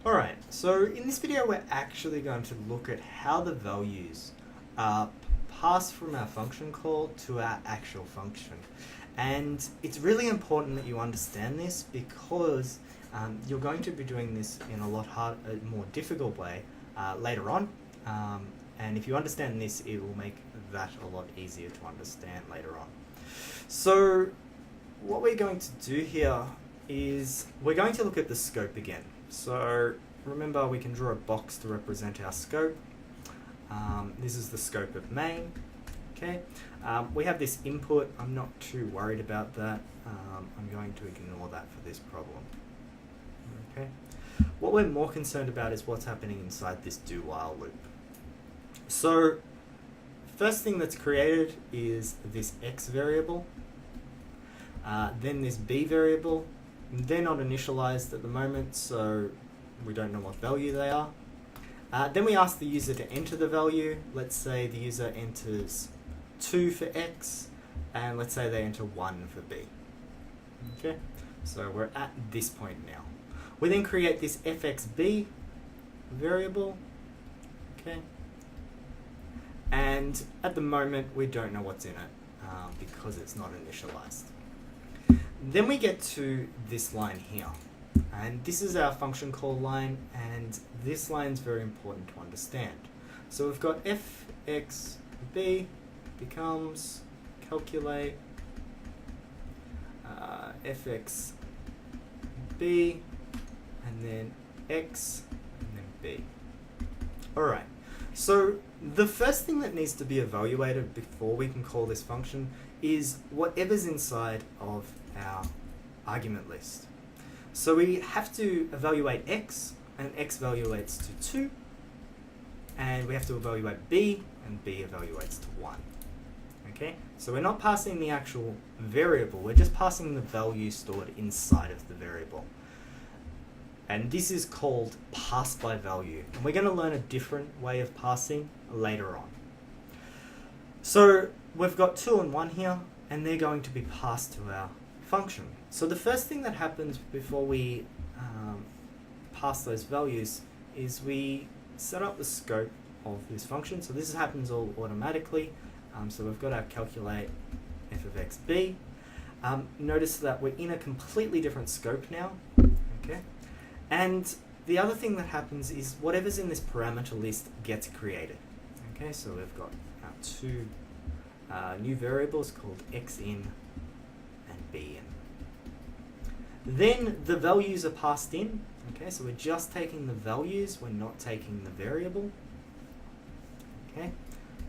Alright, so in this video we're actually going to look at how the values are passed from our function call to our actual function. And it's really important that you understand this because you're going to be doing this in a more difficult way later on. And if you understand this, it will make that a lot easier to understand later on. So what we're going to do here is we're going to look at the scope again. So remember, we can draw a box to represent our scope. This is the scope of main. Okay, we have this input. I'm not too worried about that. I'm going to ignore that for this problem. Okay, what we're more concerned about is what's happening inside this do while loop. So first thing that's created is this x variable, then this b variable. They're not initialized at the moment, so we don't know what value they are. Then we ask the user to enter the value. Let's say the user enters 2 for x, and let's say they enter 1 for b. Okay, so we're at this point now. We then create this fxb variable. Okay, and at the moment we don't know what's in it because it's not initialized. Then we get to this line here, and this is our function call line, and this line is very important to understand. So we've got fxb becomes calculate fxb and then x and then b. Alright, so the first thing that needs to be evaluated before we can call this function is whatever's inside of our argument list. So we have to evaluate x, and x evaluates to 2, and we have to evaluate b, and b evaluates to 1. Okay, so we're not passing the actual variable, we're just passing the value stored inside of the variable. And this is called pass by value, and we're going to learn a different way of passing later on. So we've got 2 and 1 here, and they're going to be passed to our function. So the first thing that happens before we pass those values is we set up the scope of this function. So this happens all automatically. So we've got our calculate f of xb. Notice that we're in a completely different scope now. Okay, and the other thing that happens is whatever's in this parameter list gets created. Okay, so we've got our 2 new variables called xin and bin. Then the values are passed in. Okay, so we're just taking the values, we're not taking the variable. Okay,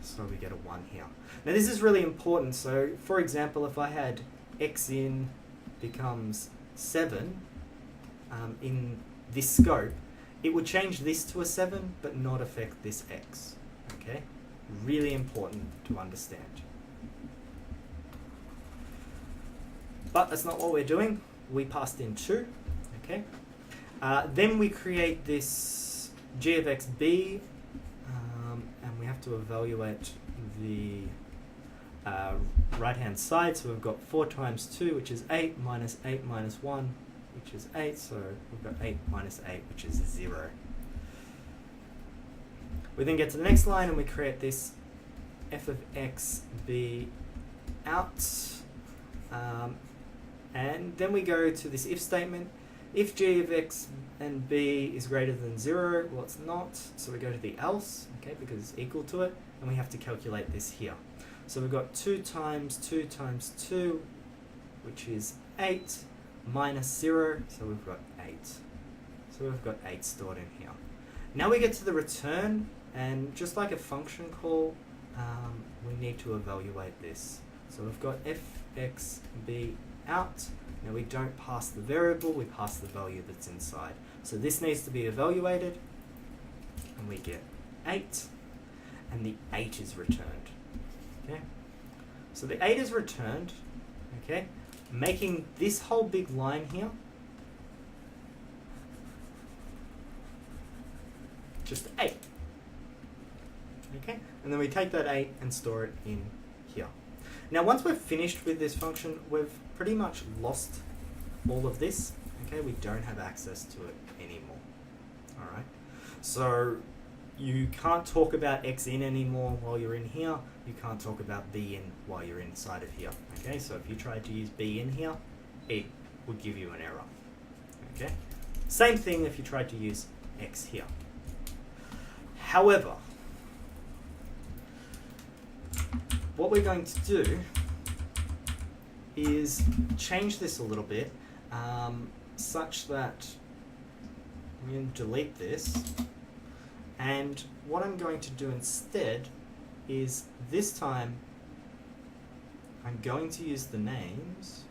so we get a 1 here. Now this is really important. So for example, if I had xin becomes 7 in this scope, it would change this to a 7 but not affect this x. Okay, really important to understand. But that's not what we're doing. We passed in 2. Okay, then we create this g of xb, and we have to evaluate the right hand side. So we've got 4 times 2, which is 8, minus 8 minus 1, which is 8. So we've got 8 minus 8, which is 0. We then get to the next line and we create this f of xb out. And then we go to this if statement. If g of x and b is greater than 0, well, it's not, so we go to the else, okay, because it's equal to it, and we have to calculate this here. So we've got 2 times 2 times 2, which is 8, minus 0, so we've got 8. So we've got 8 stored in here. Now we get to the return, and just like a function call, we need to evaluate this. So we've got fxb out. Now we don't pass the variable, we pass the value that's inside. So this needs to be evaluated, and we get 8, and the 8 is returned. Okay, so the 8 is returned, okay, making this whole big line here just 8. Okay, and then we take that 8 and store it in here. Now once we're finished with this function, we've pretty much lost all of this. Okay, we don't have access to it anymore. So you can't talk about x in anymore while you're in here. You can't talk about b in while you're inside of here. Okay, so if you tried to use b in here, it would give you an error. Okay, same thing if you tried to use x here. However, what we're going to do is change this a little bit, such that I'm going to delete this, and what I'm going to do instead is this time I'm going to use the names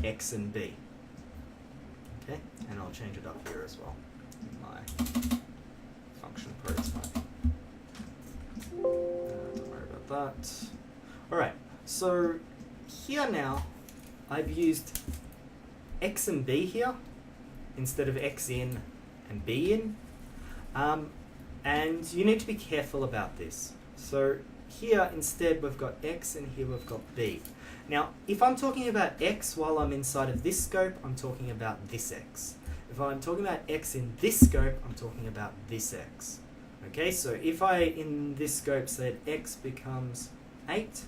x and b. Okay, and I'll change it up here as well in my function prototype. Don't worry about that. Alright, so here now I've used x and b here instead of x in and b in, and you need to be careful about this. So here instead we've got x and here we've got b. Now if I'm talking about x while I'm inside of this scope, I'm talking about this x. If I'm talking about x in this scope, I'm talking about this x. Okay, so if I in this scope said x becomes 8,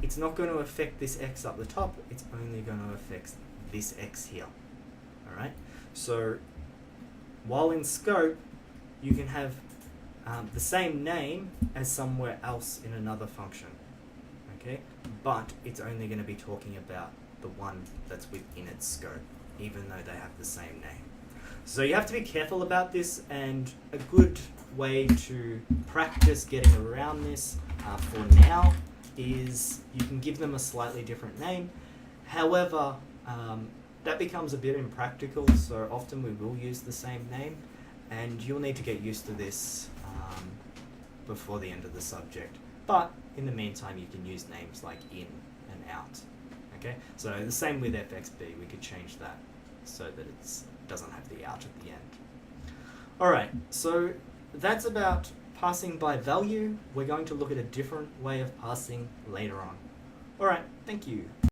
it's not going to affect this x up the top, it's only going to affect this x here. Alright, so while in scope you can have the same name as somewhere else in another function, okay, but it's only going to be talking about the one that's within its scope, even though they have the same name. So you have to be careful about this, and a good way to practice getting around this for now is you can give them a slightly different name. However, that becomes a bit impractical, so often we will use the same name, and you'll need to get used to this before the end of the subject. But in the meantime, you can use names like in and out. Okay, so the same with fxb, we could change that so that it doesn't have the out at the end. Alright, so that's about passing by value. We're going to look at a different way of passing later on. Alright, thank you.